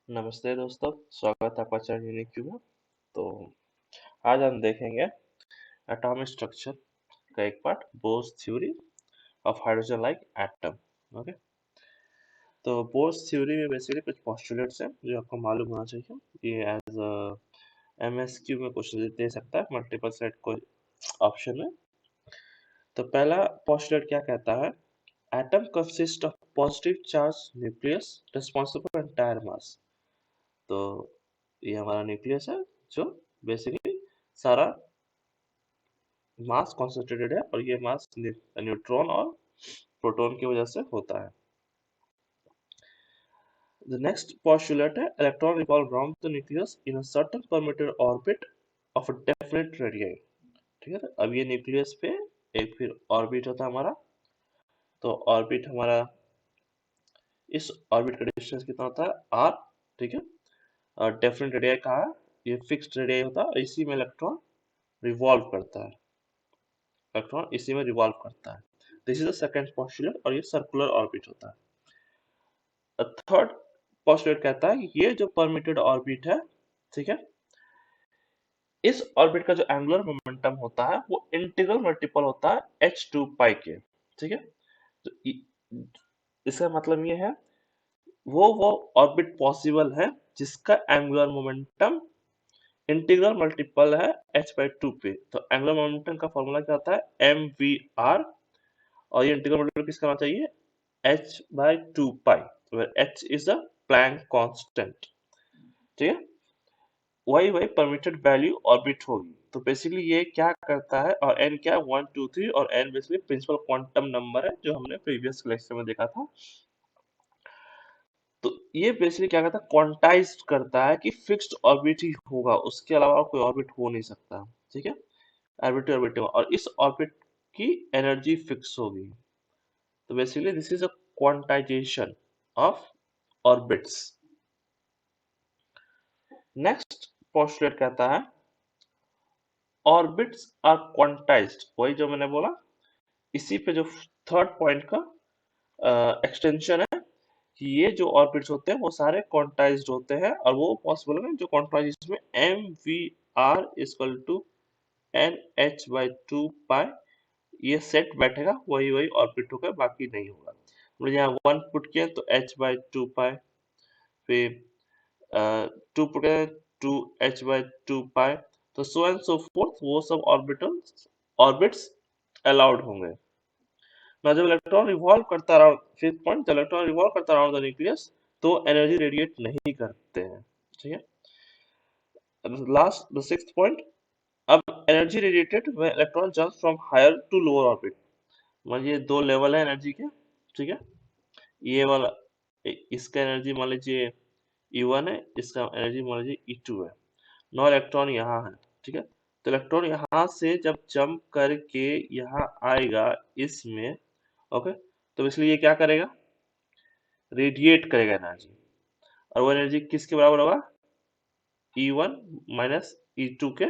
नमस्ते दोस्तों, स्वागत है आपका चैनल यूनिक्यू में। तो आज हम देखेंगे एटॉमिक स्ट्रक्चर का एक part, bourse theory of hydrogen like atom. Okay, तो बोर्स थ्योरी में बेसिकली कुछ पोस्टुलेट्स हैं जो आपको मालूम होना चाहिए। ये एज एमएसक्यू में क्वेश्चन दे सकता है, मल्टीपल सेट को ऑप्शन में। तो पहला पोस्टुलेट क्या कहता है? Atom consist of positive charge nucleus responsible for entire mass. तो ये हमारा न्यूक्लियस है जो बेसिकली सारा मास कॉन्सेंट्रेटेड है, और ये मास न्यूट्रॉन और प्रोटॉन की वजह से होता है। The next postulate है electron revolve around the nucleus in a certain permitted orbit of a definite radii। ठीक है, अब ये न्यूक्लियस पे एक फिर ऑर्बिट होता है हमारा। तो ऑर्बिट हमारा, इस ऑर्बिट का डिस्टेंस कितना होता है? r। ठीक है, और डेफिनेट रेडियस कहा है? ये फिक्स्ड रेडियस होता है, और इसी में इलेक्ट्रॉन रिवॉल्व करता है। इलेक्ट्रॉन इसी में रिवॉल्व करता है। This is the second postulate, और ये सर्कुलर ऑर्बिट होता है। थर्ड पोस्टुलेट कहता है कि ये जो परमिटेड ऑर्बिट है, ठीक है, इस ऑर्बिट का जो एंगुलर मोमेंटम होता है वो इंटीग्रल मल्टीपल होता है h2 पाई के। ठीक है, तो इसका मतलब ये है वो ऑर्बिट पॉसिबल है जिसका एंगुलर मोमेंटम इंटीग्रल मल्टीपल है h/2 पे। तो एंगुलर मोमेंटम का फॉर्मूला क्या होता है? mvr, और ये इंटीग्रल मल्टीपल किसका होना चाहिए? h/2 pi, where h is a Planck constant। ठीक है, वही परमिटेड वैल्यू ऑर्बिट होगी। तो बेसिकली ये क्या करता है, और n क्या है? 1 2 3, और n basically principal quantum number है जो हमने प्रीवियस लेक्चर में देखा था। तो ये बेसिकली क्या करता है? क्वांटाइज्ड करता है कि फिक्स्ड ऑर्बिट ही होगा, उसके अलावा कोई ऑर्बिट हो नहीं सकता। ठीक है, आर्बिट्री ऑर्बिट, और इस ऑर्बिट की एनर्जी फिक्स होगी। तो basically this is a quantization of orbits. Next postulate कहता है ऑर्बिट्स आर क्वांटाइज्ड। वही जो मैंने बोला, इसी पे जो थर्ड पॉइंट का एक्सटेंशन है कि ये जो ऑर्बिट्स होते हैं वो सारे क्वांटाइज्ड होते हैं, और वो पॉसिबल है जो क्वांटाइज में M V R equal to N H by two pi, ये सेट बैठेगा, वही ऑर्बिट होगा, बाकी नहीं होगा। मतलब यहाँ 1 पुट किया तो h/2 पाई, फिर 2 पुट किया 2h/2 पाई, तो सो एंड सो फोर्थ, वो सब ऑर्बिट्स अलाउड होंगे ना। जब इलेक्ट्रॉन रिवॉल्व करता अराउंड, फिफ्थ पॉइंट, जब इलेक्ट्रॉन रिवॉल्व करता अराउंड द न्यूक्लियस तो एनर्जी रेडिएट नहीं करते हैं। ठीक है, लास्ट द सिक्स्थ पॉइंट, अब energy radiated when electron jumps from higher to lower orbit. मान लीजिए दो लेवल है एनर्जी के। ठीक है, ये वाला, इसका एनर्जी मान लीजिए E1 है, इसका एनर्जी मान लीजिए E2 है। नौ इलेक्ट्रॉन यहाँ है। ठीक है, तो इलेक्ट्रॉन यहाँ से जब जंप करके यहाँ आएगा इसमें, ओके, तो इसलिए ये क्या करेगा? रेडिएट करेगा एनर्जी, और वो एनर्जी किसके बराबर होगा? E1 माइनस E2 के।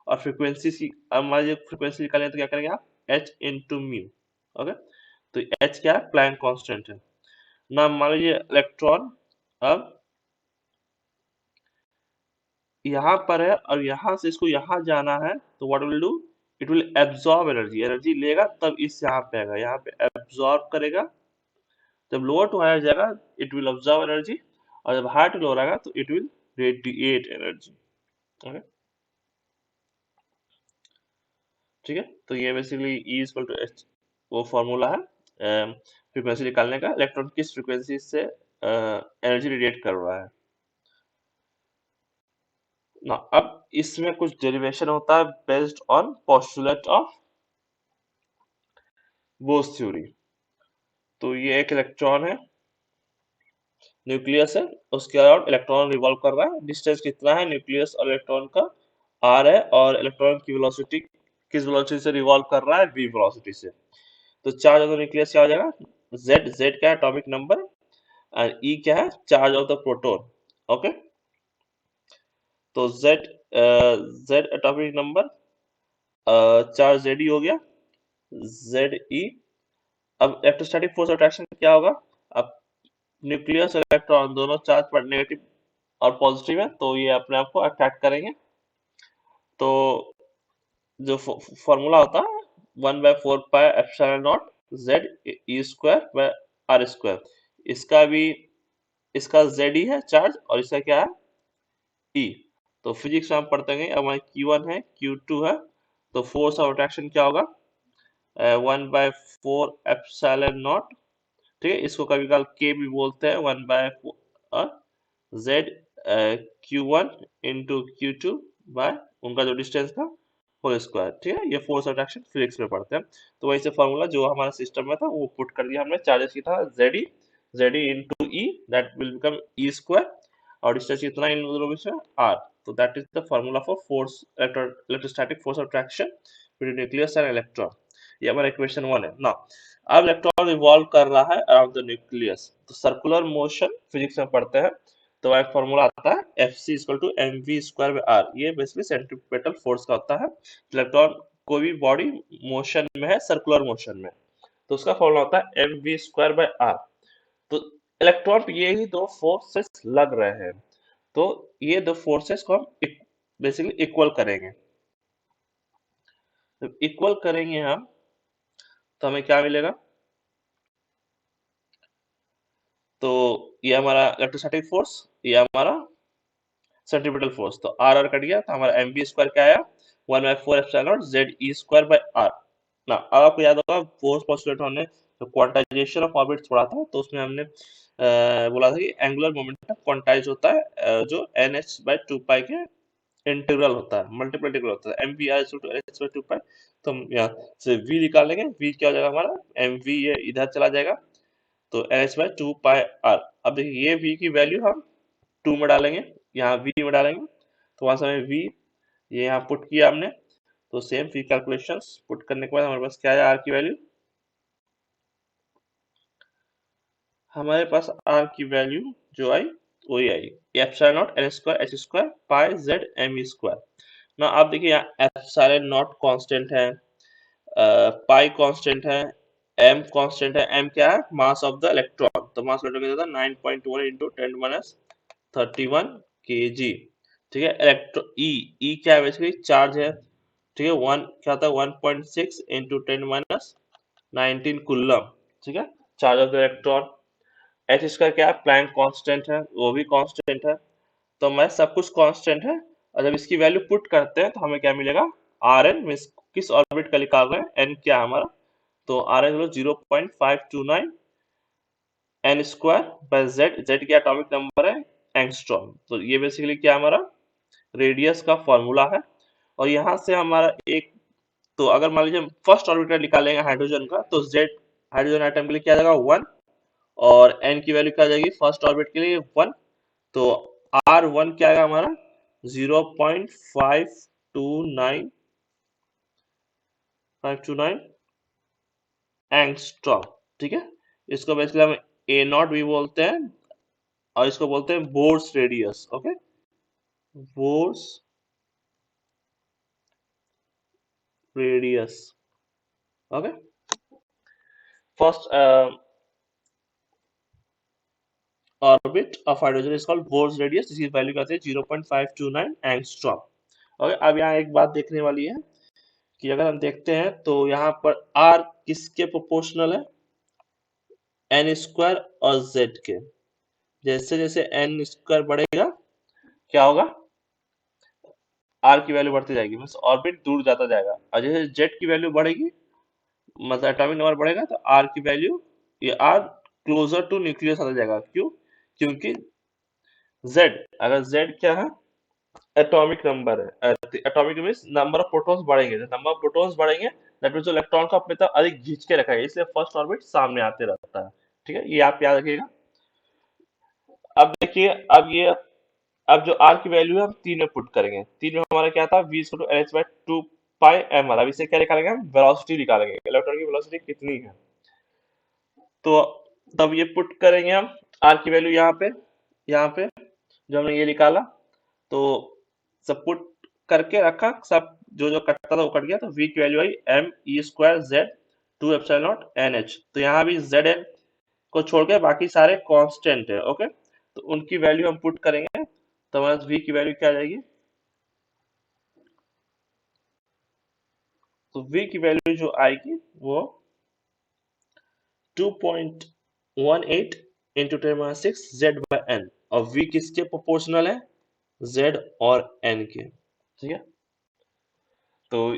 और फ्रीक्वेंसी की, अब मान लीजिए फ्रीक्वेंसी निकालें तो क्या करेंगे आप? h into mu. ओके, तो h क्या है? प्लैंक कांस्टेंट है ना। मान लीजिए इलेक्ट्रॉन अब यहाँ पर है, और यहाँ से इसको यहाँ जाना है, तो what will do? It will absorb energy, energy लेगा तब इस यहाँ पे आएगा, यहाँ पे एब्जॉर्ब करेगा। जब लोअर टू हायर जाएगा इट विल ऑब्जर्व एनर्जी, और जब हायर टू लोअर आएगा तो it will radiate energy. Okay, ठीक है, तो ये basically E equal to h, वो फॉर्मूला है फ्रीक्वेंसी निकालने का, इलेक्ट्रॉन किस फ्रीक्वेंसी से एनर्जी रेडिएट कर रहा है ना। अब इसमें कुछ डेरिवेशन होता है based on postulate of Bose theory. तो ये एक इलेक्ट्रॉन है, न्यूक्लियस है, उसके अराउंड इलेक्ट्रॉन रिवॉल्व कर रहा है। डिस्टेंस कितना है न्यूक्लियस और इलेक्ट्रॉन का? r है, और इलेक्ट्रॉन की वेलोसिटी किस वेलोसिटी से रिवॉल्व कर रहा है? v वेलोसिटी से। तो चार्ज ऑफ द न्यूक्लियस क्या हो जाएगा? z क्या है? एटॉमिक नंबर, और e क्या है? Charge of the proton. Okay, तो z atomic number, charge Ze हो गया, Ze। अब इलेक्ट्रोस्टैटिक फोर्स ऑफ अट्रैक्शन क्या होगा? अब न्यूक्लियस इलेक्ट्रॉन दोनों चार्ज पर नेगेटिव और पॉजिटिव है, तो ये अपने आप को अट्रैक्ट करेंगे। तो जो फॉर्मूला होता है 1/4 pi epsilon naught z e square by r square, इसका भी इसका जेड ही है चार्ज और इसका क्या है ई। तो फिजिक्स में हम पढ़ते हैं हमारे Q1 है Q2 है, तो फोर्स ऑफ अट्रैक्शन क्या होगा 1/4 एप्सिलॉन नॉट, ठीक है। इसको कभी कभार के भी बोलते हैं 1/4 Z Q1 into Q2 bye उनका जो डिस्टेंस था होल स्क्वायर, ठीक है। ये फोर्स ऑफ अट्रैक्शन फिजिक्स में पढ़ते हैं। तो वही से फॉर्मूला जो हमारे सिस्टम में था वो पुट कर दिया हमने, चार्जेस की था Z E into E, that will become E square, और डिस्टेंस कितना इन दोनों में से आर। तो that is the formula for force electrostatic force of attraction between nucleus and electron. ये हमारा इक्वेशन 1 है ना। अब इलेक्ट्रॉन रिवॉल्व कर रहा है अराउंड द न्यूक्लियस, तो सर्कुलर मोशन फिजिक्स में पढ़ते हैं, तो एक फॉर्मूला आता है Fc इक्वल टू mv²/r। ये बेसिकली सेंट्रीपिटल फोर्स का होता है। इलेक्ट्रॉन कोई भी बॉडी मोशन में है, सर्कुलर मोशन में, तो उसका फॉर्मूला होता है mv²/r। तो इलेक्ट्रॉन पे ये ही दो फोर्सेस लग रहे हैं, तो ये दो फोर्सेस को हम बेसिकली इक्वल करेंगे। तो इक्वल करेंगे हम, तो हमें क्या मिलेगा, तो ये हमारा इलेक्ट्रोस्टैटिक फोर्स, ये हमारा सेंट्रीपिटल फोर्स, तो आर आर कट गया, तो हमारा एम बी स्क्वायर क्या आया 1/4 epsilon z e square by r ना। अब आपको याद होगा फोर्स पोस्टुलेट हमने जो क्वांटाइजेशन ऑफ ऑर्बिट्स पढ़ा था, तो उसमें हमने बोला था कि एंगुलर मोमेंटम क्वांटाइज होता है जो N H by two pi के इंटीग्रल होता है, मल्टीपल इंटीग्रल होता है, M V R two N H by two pi. तो हम यहाँ से वी निकालेंगे, वी क्या हो जाएगा हमारा एम वी, ये इधर चला जाएगा, तो n H by two pi r. अब देखिए ये वी की वैल्यू हम 2 में डालेंगे, यहाँ v में डालेंगे, तो वहां से हमें v ये यहाँ पुट किया हमने, तो सेम फिर कैलकुलेशंस पुट करने के बाद हमारे पास क्या आया r की वैल्यू, हमारे पास r की वैल्यू जो आई वही आई epsilon naught N square H square pi Z M ई स्क्वायर ना। आप देखिए यहाँ एप्सिलॉन नॉट कांस्टेंट है, पाई कांस्टेंट है, m कांस्टेंट है। m क्या है मास ऑफ द इलेक्ट्रॉन, तो मास इलेक्ट्रॉन कितना था 9.1 इंटू 10⁻31 kg, ठीक है। इलेक्ट्रो ई क्या है बेसिकली चार्ज है, ठीक है। वन क्या था 1.6 इंटू 10⁻19 कूलम, ठीक है, charge of the electron. H इसका क्या है प्लैंक कांस्टेंट है, वो भी कांस्टेंट है। तो मैं सब कुछ कांस्टेंट है, और जब इसकी वैल्यू पुट करते हैं तो हमें क्या मिलेगा आर एन, मीन किस ऑर्बिट का निकाल रहे हैं, एन क्या है हमारा, तो r n 0.529 n square by z, z की एटॉमिक नंबर है एंगस्ट्रॉम। तो ये बेसिकली क्या हमारा रेडियस का फॉर्मूला है। और यहाँ से हमारा एक, तो अगर मान लीजिए फर्स्ट ऑर्बिटल निकालेंगे हाइड्रोजन का, तो जेड हाइड्रोजन आइटम के लिए क्या आ जाएगा 1, और एन की वैल्यू क्या आ जाएगी फर्स्ट ऑर्बिट के लिए 1, तो आर वन क्या आएगा हमारा 0.529 एंगस्ट्रॉम, ठीक है। इसको बेसिकली हम ए नॉट भी बोलते हैं, और इसको बोलते हैं Bohr's radius, okay, Bohr's radius, okay. First orbit of hydrogen is called Bohr's radius, जिसकी वैल्यू कहते हैं 0.529 एंगस्ट्रॉम। ओके, अब यहाँ एक बात देखने वाली है कि अगर हम देखते हैं तो यहाँ पर r किसके प्रोपोर्शनल है, n स्क्वायर और z के। जैसे जैसे n स्क्वायर बढ़ेगा क्या होगा, r की वैल्यू बढ़ती जाएगी, मीन्स ऑर्बिट दूर जाता जाएगा, और जैसे z की वैल्यू बढ़ेगी मतलब एटॉमिक नंबर बढ़ेगा, तो r की वैल्यू ये r क्लोजर टू न्यूक्लियस आता जाएगा। क्यों, क्योंकि z, अगर z क्या है एटॉमिक नंबर है, atomic means number of protons बढ़ेंगे, तो नंबर ऑफ प्रोटॉन्स बढ़ेंगे दैट मींस जो इलेक्ट्रॉन को अपने तरफ अधिक खींच के रखेगा, इसलिए फर्स्ट ऑर्बिट सामने आते रहता है, ठीक है, ये आप याद रखिएगा। अब देखिए, अब जो आर की वैल्यू है हम 3 में पुट करेंगे, 3 में हमारा क्या था v equal to h by 2 pi m r. अब इसे क्या निकालेंगे हम वेलोसिटी निकालेंगे, इलेक्ट्रॉन की वेलोसिटी कितनी है, तो तब ये पुट करेंगे हम आर की वैल्यू यहाँ पे जो हमने ये निकाला, तो सब पुट करके रखा, सब जो जो कटता था वो कट गया, तो v की वैल्यू आई एम ई square z 2 epsilon naught n h. तो यहाँ भी जेड एन को छोड़ के बाकी सारे कांस्टेंट है। ओके, तो उनकी वैल्यू हम पुट करेंगे, तो हमारे v की वैल्यू क्या आ जाएगी? तो v की वैल्यू जो आएगी वो 2.18 इंटू 10⁻6 z/n, और v किसके प्रोपोर्शनल है? z और n के। ठीक है, तो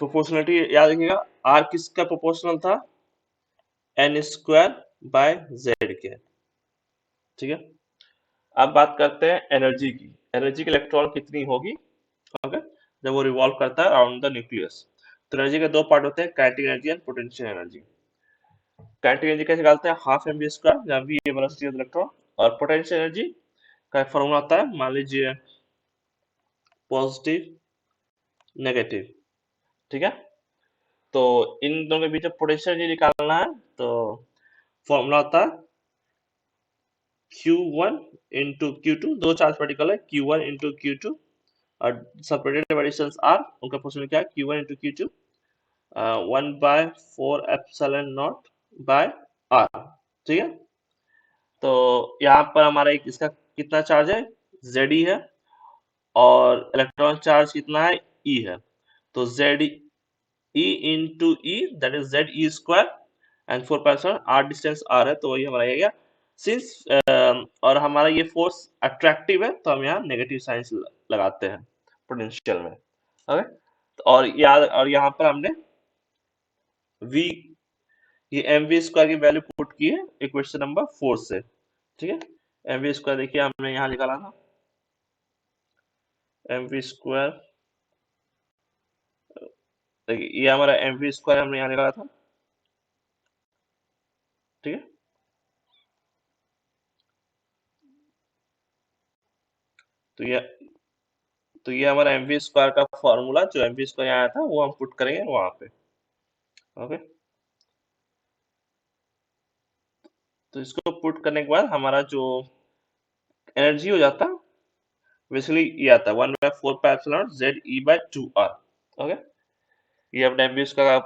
प्रोपोर्शनलिटी याद रखिएगा, r किसका प्रोपोर्शनल था? n स्क्वायर बाय z के। ठीक है, अब बात करते हैं एनर्जी की। एनर्जी की इलेक्ट्रॉन कितनी होगी? ओके, जब वो रिवॉल्व करता है अराउंड द न्यूक्लियस। तो एनर्जी के दो पार्ट होते हैं, kinetic energy and potential energy. Kinetic energy कैसे निकालते हैं? हाफ एम वी स्क्वायर, जहाँ वी वेलोसिटी ऑफ इलेक्ट्रॉन, और पोटेंशियल एनर्जी का फॉर्मूला होता है, मान लीजिए पॉजिटिव नेगेटिव। ठीक है, तो इन दोनों के बीच में पोटेंशियल एनर्जी निकालना है, तो फॉर्मूला होता है Q1 इंटू Q2, दो चार्ज पार्टिकल है, Q1 इंटू Q2, और सेपरेटेड डिस्टेंस r, उनका पोजीशन क्या है? Q1 into Q2, 1/4 epsilon naught by r। ठीक है, तो यहाँ पर हमारा एक इसका कितना चार्ज है? Ze है, और इलेक्ट्रॉन चार्ज कितना है? E है। तो Ze into E, that is Ze square, and 4 r distance r है, तो वही हमारा आएगा। सिंस और हमारा ये फोर्स अट्रैक्टिव है, तो हम यहाँ नेगेटिव साइंस लगाते हैं पोटेंशियल में। ओके, और याद, और यहाँ पर हमने v, ये mv स्क्वायर की वैल्यू पुट की है इक्वेशन नंबर 4 से। ठीक है, mv स्क्वायर देखिए हमने यहाँ निकाला था, mv स्क्वायर, देखिए ये हमारा mv स्क्वायर हमने यहाँ निकाला था। ठीक है, तो ये हमारा mv स्क्वायर का फॉर्मूला, जो mv स्क्वायर आया था, वो हम पुट करेंगे वहां पे। ओके, तो इसको पुट करने के बाद हमारा जो एनर्जी हो जाता है, बेसिकली ये आता है 1/4 ओके, ये अपने एमबी का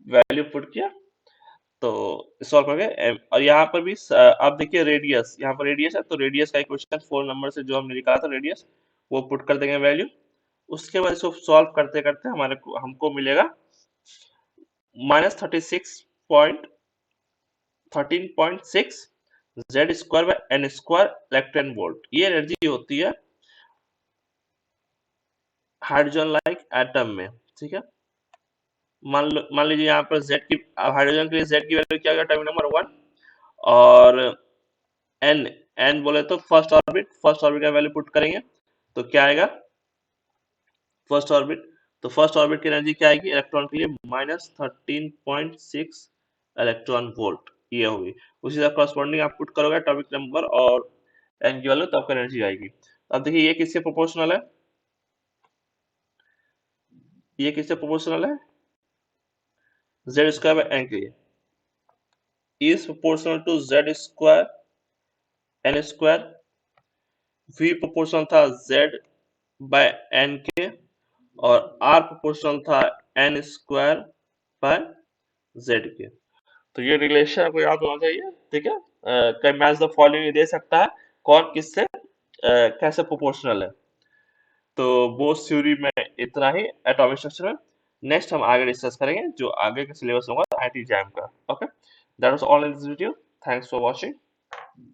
वैल्यू पुट किया, तो सॉल्व करके और यहाँ पर भी आप देखिए रेडियस, यहाँ पर रेडियस है, तो रेडियस का इक्वेशन 4 नंबर से जो हमने निकाला था रेडियस, वो पुट कर देंगे वैल्यू। उसके बाद इसको सॉल्व करते करते हमारे को हमको मिलेगा -36.13.6 z square by n square electron volt. ये एनर्जी होती है हाइड्रोजन लाइक एटम में। ठीक है, मान लीजिए यहाँ पर जेड की, हाइड्रोजन के लिए जेड की वैल्यू क्या होगा? टर्म नंबर 1, और एन, एन बोले तो फर्स्ट ऑर्बिट का वैल्यू पुट करेंगे, तो क्या आएगा? फर्स्ट ऑर्बिट, तो फर्स्ट ऑर्बिट की एनर्जी क्या आएगी इलेक्ट्रॉन के लिए? -13.6 इलेक्ट्रॉन वोल्ट, ये होगी। उसी तरह करस्पॉन्डिंग आप पुट करोगे एटॉमिक नंबर और एन की वैल्यू, तो आपको एनर्जी आएगी। अब देखिए ये किससे प्रोपोर्शनल है? ये किससे प्रोपोर्शनल है? जेड स्क्वायर बाय एन के लिए, is proportional to z square n square, v proportional था z बाय n के, और r प्रोपोर्शनल था n स्क्वायर बाय z के। तो ये रिलेशन आपको याद होना चाहिए। ठीक है, कई मैच द फॉलोइंग दे सकता है, कौन किससे कैसे प्रोपोर्शनल है। तो बोस थ्योरी में इतना ही एटॉमिक स्ट्रक्चर में। नेक्स्ट हम आगे डिस्कस करेंगे जो आगे का सिलेबस होगा आईटी जैम का। Okay, that was all in this video. Thanks for watching.